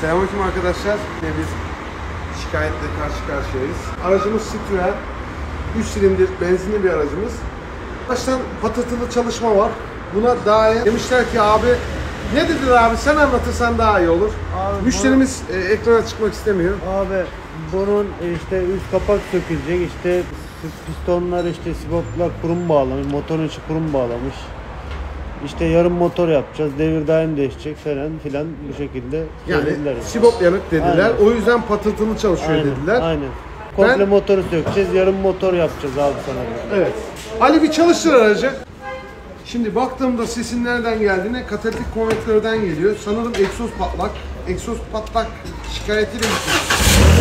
Selamünaleyküm arkadaşlar. Yine bir şikayetle karşı karşıyayız. Aracımız Citroen. 3 silindir benzinli bir aracımız. Baştan patırtılı çalışma var. Buna dair demişler ki abi ne dediler abi sen anlatırsan daha iyi olur. Abi, müşterimiz ekrana çıkmak istemiyor. Abi bunun işte üst kapak sökülecek, işte pistonlar, işte siboplar kurum bağlamış, motorun içi kurum bağlamış. İşte yarım motor yapacağız, devir daim değişecek falan filan bu şekilde söylediler. Yani sibop yanık dediler. Aynen. O yüzden patırtılı çalışıyor dediler. Aynen. Komple motoru sökeceğiz, yarım motor yapacağız abi sana. Evet. Ali bir çalıştır aracı. Şimdi baktığımda sesin nereden geldiğine katalitik konvektörden geliyor. Sanırım egzoz patlak. Egzoz patlak şikayetiyle gittik.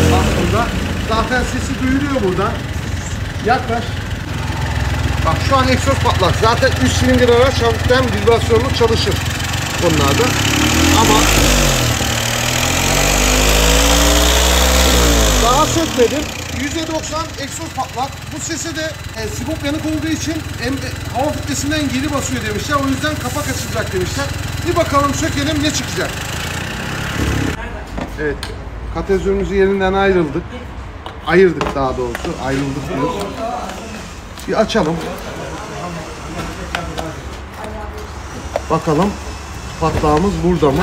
Aslında zaten sesi duyuluyor buradan. Yaklaş. Bak şu an egzoz patlak. Zaten 3 silindir araç hafiften vibrasyonlu çalışır bunlarda. Ama daha sökmedim. %90 egzoz patlak. Bu sese de sibop yanık olduğu için hava filtresinden geri basıyor demişler. O yüzden kapak açılacak demişler. Bir bakalım sökelim ne çıkacak. Evet. Katalizörümüzü yerinden ayırdık daha doğrusu. Ayrıldık diyoruz. Bir açalım. Bakalım patlağımız burada mı?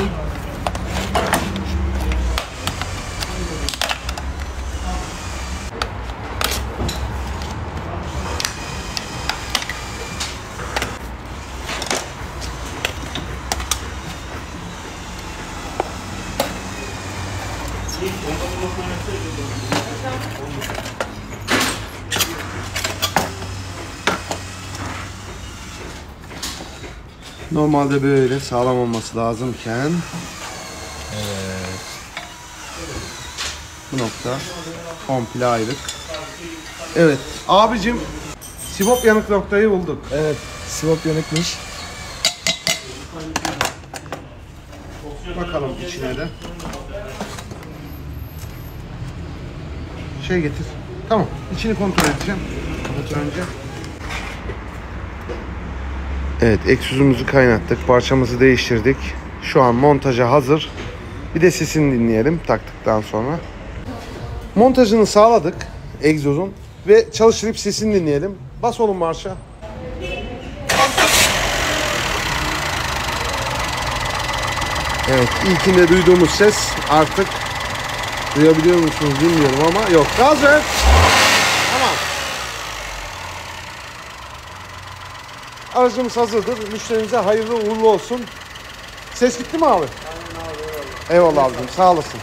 Normalde böyle sağlam olması lazımken evet. Bu nokta komple ayrık. Evet abicim sibop yanık noktayı bulduk. Evet, sibop yanıkmış. Bakalım içine de. Şey getir. Tamam. İçini kontrol edeceğim. Önce. Evet, egzozumuzu kaynattık. Parçamızı değiştirdik. Şu an montaja hazır. Bir de sesini dinleyelim taktıktan sonra. Montajını sağladık egzozun ve çalıştırıp sesini dinleyelim. Bas oğlum marşa. Evet, ilkinde duyduğumuz ses artık duyabiliyor musunuz bilmiyorum ama yok. Gaz ver. Tamam. Aracımız hazırdır. Müşterimize hayırlı uğurlu olsun. Ses gitti mi abi? Aynen abi. Eyvallah abicim. Sağ olasın.